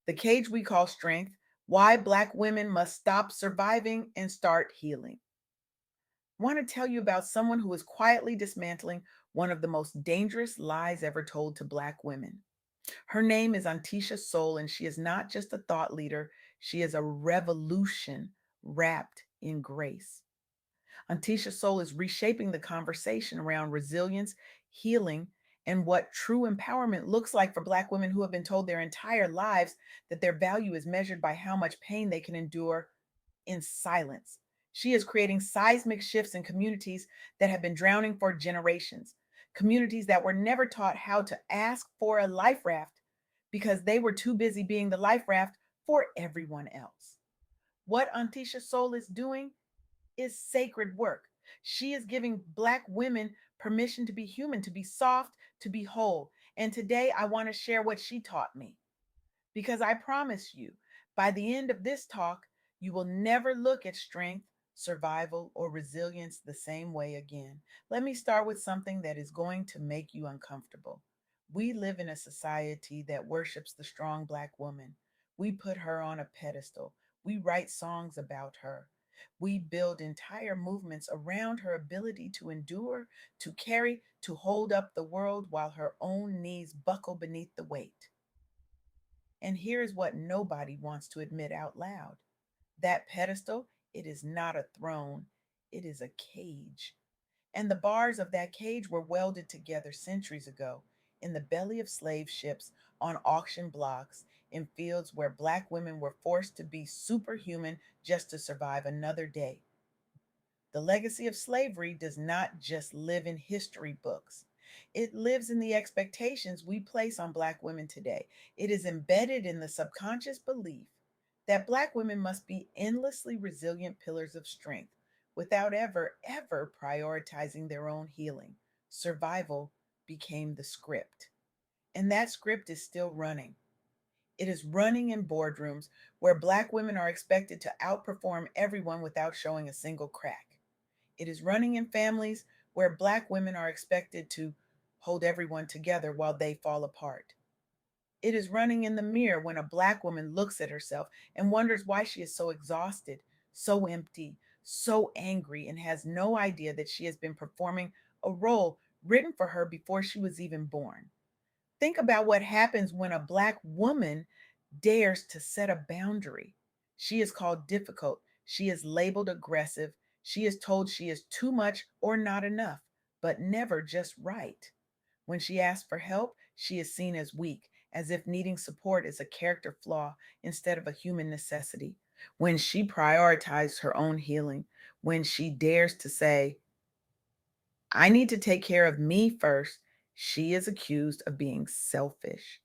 The cage we call strength, why Black women must stop surviving and start healing. I want to tell you about someone who is quietly dismantling one of the most dangerous lies ever told to Black women. Her name is Anhtisha Soul, and she is not just a thought leader, she is a revolution wrapped in grace. Anhtisha Soul is reshaping the conversation around resilience, healing, and what true empowerment looks like for Black women who have been told their entire lives that their value is measured by how much pain they can endure in silence. She is creating seismic shifts in communities that have been drowning for generations, communities that were never taught how to ask for a life raft because they were too busy being the life raft for everyone else. What Antisha Soul is doing is sacred work. She is giving Black women permission to be human, to be soft, to be whole. And today I want to share what she taught me because I promise you, by the end of this talk, you will never look at strength, survival, or resilience the same way again. Let me start with something that is going to make you uncomfortable. We live in a society that worships the strong Black woman. We put her on a pedestal. We write songs about her. We build entire movements around her ability to endure, to carry, to hold up the world while her own knees buckle beneath the weight. And here's what nobody wants to admit out loud: that pedestal, it is not a throne, it is a cage. And the bars of that cage were welded together centuries ago in the belly of slave ships, on auction blocks, in fields where Black women were forced to be superhuman just to survive another day. The legacy of slavery does not just live in history books. It lives in the expectations we place on Black women today. It is embedded in the subconscious belief that Black women must be endlessly resilient pillars of strength without ever prioritizing their own healing. Survival became the script. And that script is still running. It is running in boardrooms where Black women are expected to outperform everyone without showing a single crack. It is running in families where Black women are expected to hold everyone together while they fall apart. It is running in the mirror when a Black woman looks at herself and wonders why she is so exhausted, so empty, so angry, and has no idea that she has been performing a role written for her before she was even born. Think about what happens when a Black woman dares to set a boundary. She is called difficult. She is labeled aggressive. She is told she is too much or not enough, but never just right. When she asks for help, she is seen as weak, as if needing support is a character flaw instead of a human necessity. When she prioritizes her own healing, when she dares to say, I need to take care of me first, she is accused of being selfish.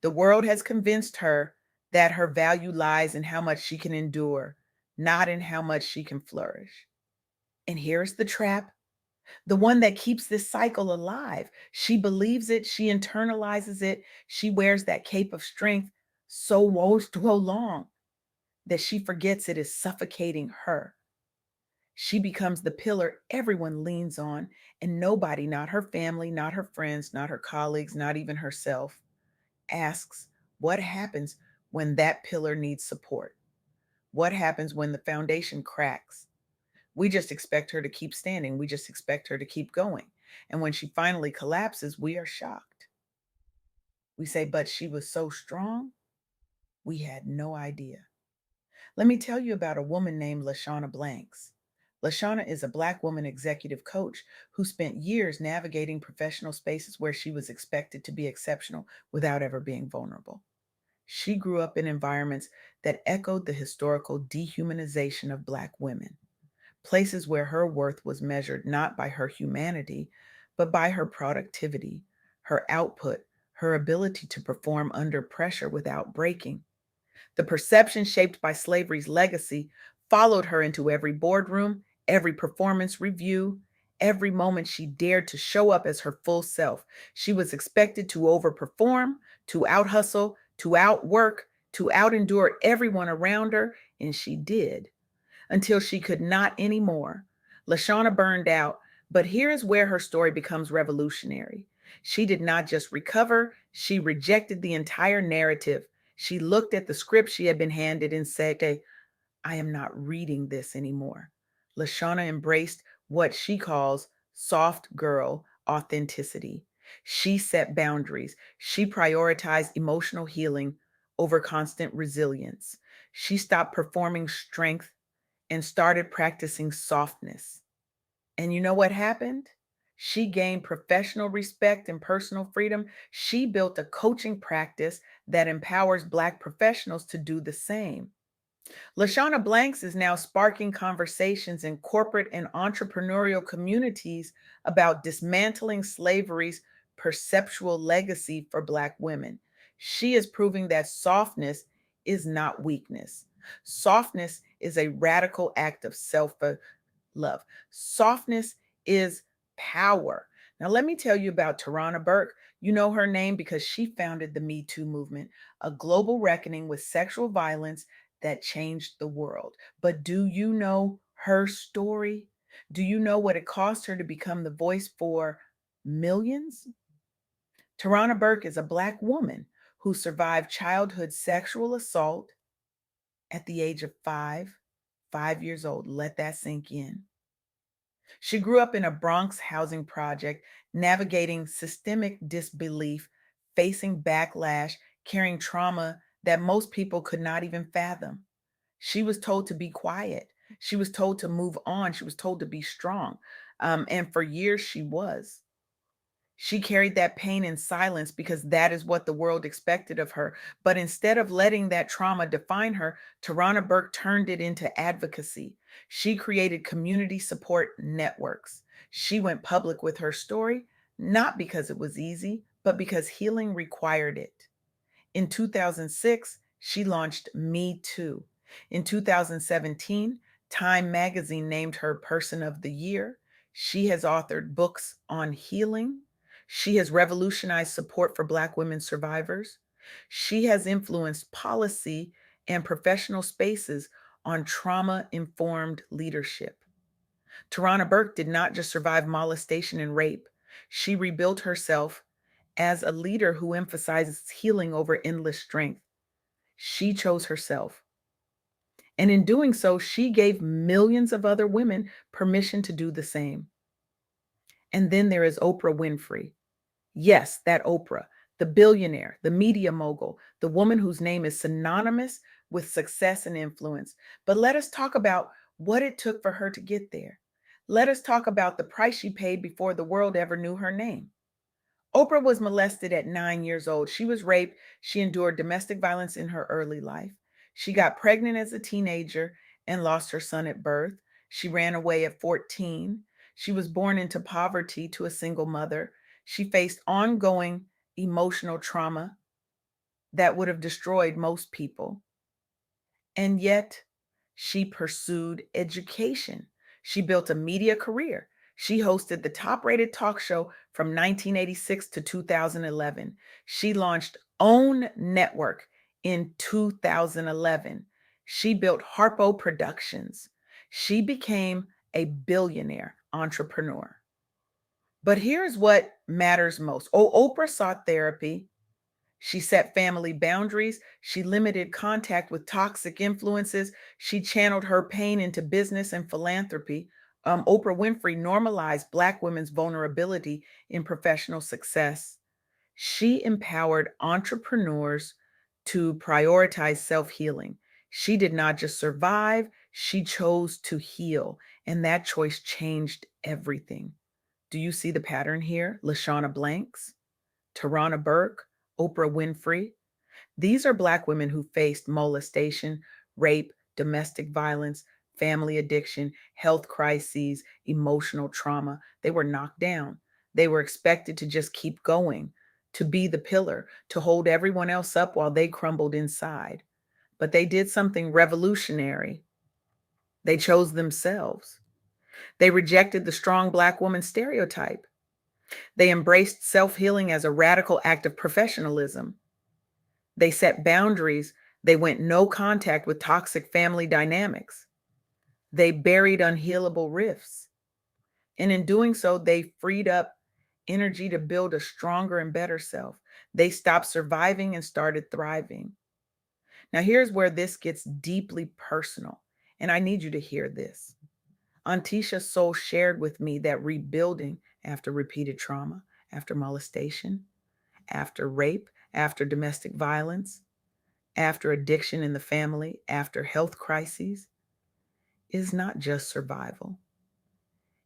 The world has convinced her that her value lies in how much she can endure, not in how much she can flourish. And here's the trap, the one that keeps this cycle alive. She believes it, she internalizes it, she wears that cape of strength so long that she forgets it is suffocating her. She becomes the pillar everyone leans on, and nobody, not her family, not her friends, not her colleagues, not even herself, asks what happens when that pillar needs support. What happens when the foundation cracks? We just expect her to keep standing. We just expect her to keep going. And when she finally collapses, we are shocked. We say, but she was so strong, we had no idea. Let me tell you about a woman named Lashana Blanks. Lashana is a Black woman executive coach who spent years navigating professional spaces where she was expected to be exceptional without ever being vulnerable. She grew up in environments that echoed the historical dehumanization of Black women, places where her worth was measured not by her humanity, but by her productivity, her output, her ability to perform under pressure without breaking. The perception shaped by slavery's legacy followed her into every boardroom, every performance review, every moment she dared to show up as her full self. She was expected to overperform, to outhustle, to outwork, to outendure everyone around her, and she did until she could not anymore. Lashana burned out, but here is where her story becomes revolutionary. She did not just recover, she rejected the entire narrative. She looked at the script she had been handed and said, "Okay, I am not reading this anymore." Lashana embraced what she calls soft girl authenticity. She set boundaries. She prioritized emotional healing over constant resilience. She stopped performing strength and started practicing softness. And you know what happened? She gained professional respect and personal freedom. She built a coaching practice that empowers Black professionals to do the same. Lashana Blanks is now sparking conversations in corporate and entrepreneurial communities about dismantling slavery's perceptual legacy for Black women. She is proving that softness is not weakness. Softness is a radical act of self love. Softness is power. Now, let me tell you about Tarana Burke. You know her name because she founded the Me Too movement, a global reckoning with sexual violence that changed the world. But do you know her story? Do you know what it cost her to become the voice for millions? Tarana Burke is a Black woman who survived childhood sexual assault at the age of 5 years old. Let that sink in. She grew up in a Bronx housing project, navigating systemic disbelief, facing backlash, carrying trauma that most people could not even fathom. She was told to be quiet. She was told to move on. She was told to be strong. And for years, she was. She carried that pain in silence because that is what the world expected of her. But instead of letting that trauma define her, Tarana Burke turned it into advocacy. She created community support networks. She went public with her story, not because it was easy, but because healing required it. In 2006, she launched Me Too. In 2017, Time magazine named her Person of the Year. She has authored books on healing. She has revolutionized support for Black women survivors. She has influenced policy and professional spaces on trauma informed leadership. Tarana Burke did not just survive molestation and rape, she rebuilt herself as a leader who emphasizes healing over endless strength. She chose herself. And in doing so, she gave millions of other women permission to do the same. And then there is Oprah Winfrey. Yes, that Oprah, the billionaire, the media mogul, the woman whose name is synonymous with success and influence. But let us talk about what it took for her to get there. Let us talk about the price she paid before the world ever knew her name. Oprah was molested at 9 years old. She was raped. She endured domestic violence in her early life. She got pregnant as a teenager and lost her son at birth. She ran away at 14. She was born into poverty to a single mother. She faced ongoing emotional trauma that would have destroyed most people. And yet, she pursued education. She built a media career. She hosted the top rated talk show from 1986 to 2011. She launched Own Network in 2011. She built Harpo Productions. She became a billionaire entrepreneur. But here's what matters most. Oh, Oprah sought therapy. She set family boundaries. She limited contact with toxic influences. She channeled her pain into business and philanthropy. Oprah Winfrey normalized Black women's vulnerability in professional success. She empowered entrepreneurs to prioritize self healing. She did not just survive, she chose to heal. And that choice changed everything. Do you see the pattern here? Lashana Blanks, Tarana Burke, Oprah Winfrey. These are Black women who faced molestation, rape, domestic violence, family addiction, health crises, emotional trauma. They were knocked down. They were expected to just keep going, to be the pillar, to hold everyone else up while they crumbled inside. But they did something revolutionary. They chose themselves. They rejected the strong Black woman stereotype. They embraced self healing as a radical act of professionalism. They set boundaries. They went no contact with toxic family dynamics. They buried unhealable rifts. And in doing so, they freed up energy to build a stronger and better self. They stopped surviving and started thriving. Now, here's where this gets deeply personal, and I need you to hear this. Anhtisha Soul shared with me that rebuilding after repeated trauma, after molestation, after rape, after domestic violence, after addiction in the family, after health crises, is not just survival.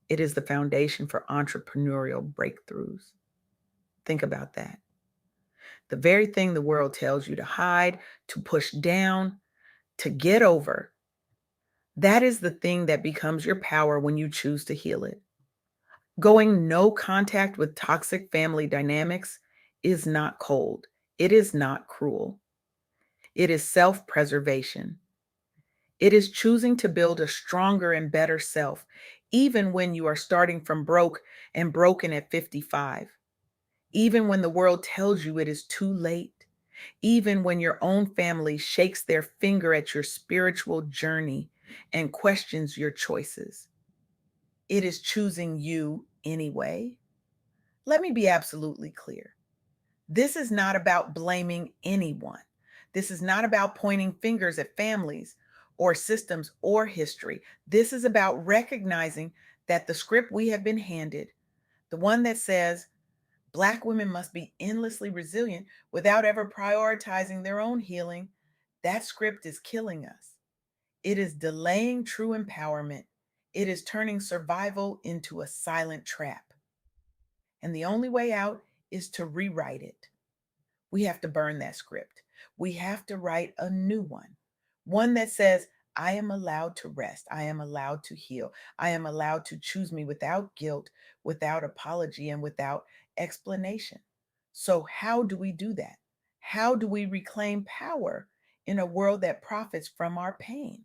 It is the foundation for entrepreneurial breakthroughs. Think about that. The very thing the world tells you to hide, to push down, to get over, that is the thing that becomes your power when you choose to heal it. Going no contact with toxic family dynamics is not cold. It is not cruel. It is self preservation. It is choosing to build a stronger and better self, even when you are starting from broke and broken at 55, even when the world tells you it is too late, even when your own family shakes their finger at your spiritual journey and questions your choices. It is choosing you anyway. Let me be absolutely clear. This is not about blaming anyone. This is not about pointing fingers at families or systems or history. This is about recognizing that the script we have been handed, the one that says Black women must be endlessly resilient without ever prioritizing their own healing, that script is killing us. It is delaying true empowerment. It is turning survival into a silent trap. And the only way out is to rewrite it. We have to burn that script. We have to write a new one that says, I am allowed to rest. I am allowed to heal. I am allowed to choose me without guilt, without apology, and without explanation. So, how do we do that? How do we reclaim power in a world that profits from our pain?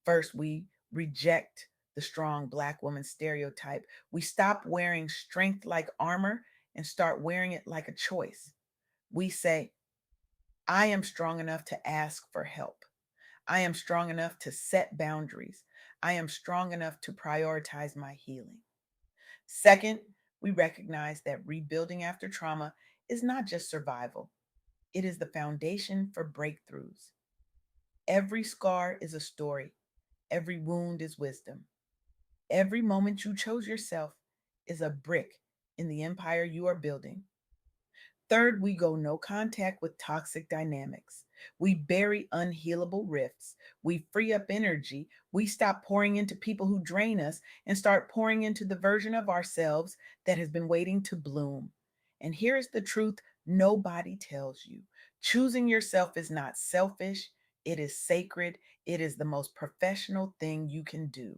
First, we reject the strong Black woman stereotype. We stop wearing strength like armor and start wearing it like a choice. We say, I am strong enough to ask for help. I am strong enough to set boundaries. I am strong enough to prioritize my healing. Second, we recognize that rebuilding after trauma is not just survival, it is the foundation for breakthroughs. Every scar is a story, every wound is wisdom. Every moment you chose yourself is a brick in the empire you are building. Third, we go no contact with toxic dynamics. We bury unhealable rifts. We free up energy. We stop pouring into people who drain us and start pouring into the version of ourselves that has been waiting to bloom. And here's the truth nobody tells you: choosing yourself is not selfish, it is sacred. It is the most professional thing you can do.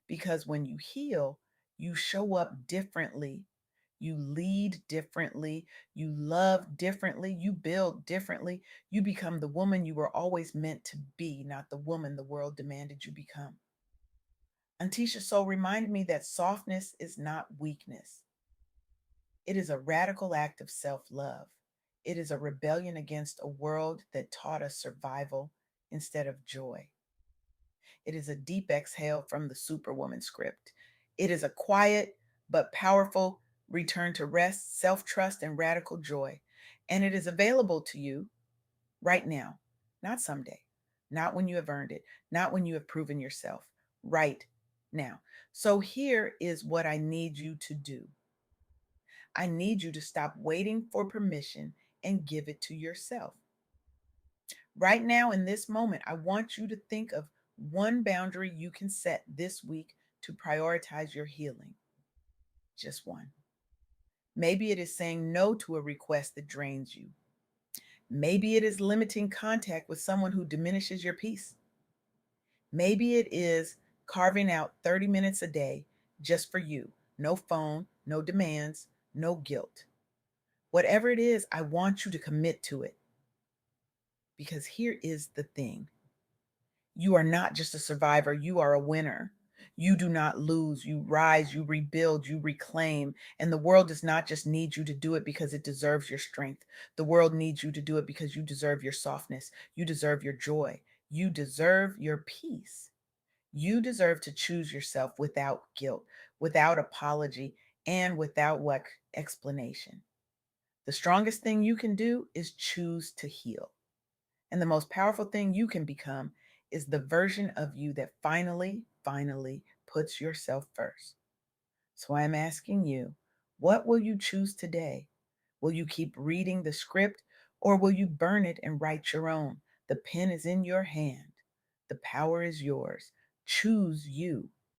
Because when you heal, you show up differently, you lead differently, you love differently, you build differently. You become the woman you were always meant to be, not the woman the world demanded you become. Antisha Soul reminded me that softness is not weakness. It is a radical act of self love. It is a rebellion against a world that taught us survival instead of joy. It is a deep exhale from the superwoman script. It is a quiet but powerful return to rest, self trust, and radical joy. And it is available to you right now, not someday, not when you have earned it, not when you have proven yourself, right now. So here is what I need you to do: I need you to stop waiting for permission and give it to yourself. Right now, in this moment, I want you to think of one boundary you can set this week to prioritize your healing. Just one. Maybe it is saying no to a request that drains you. Maybe it is limiting contact with someone who diminishes your peace. Maybe it is carving out 30 minutes a day just for you. No phone, no demands, no guilt. Whatever it is, I want you to commit to it. Because here is the thing: you are not just a survivor, you are a winner. You do not lose, you rise, you rebuild, you reclaim. And the world does not just need you to do it because it deserves your strength. The world needs you to do it because you deserve your softness, you deserve your joy, you deserve your peace. You deserve to choose yourself without guilt, without apology, and without what explanation. The strongest thing you can do is choose to heal. And the most powerful thing you can become is the version of you that finally puts yourself first. So I'm asking you, what will you choose today? Will you keep reading the script or will you burn it and write your own? The pen is in your hand. The power is yours. Choose you.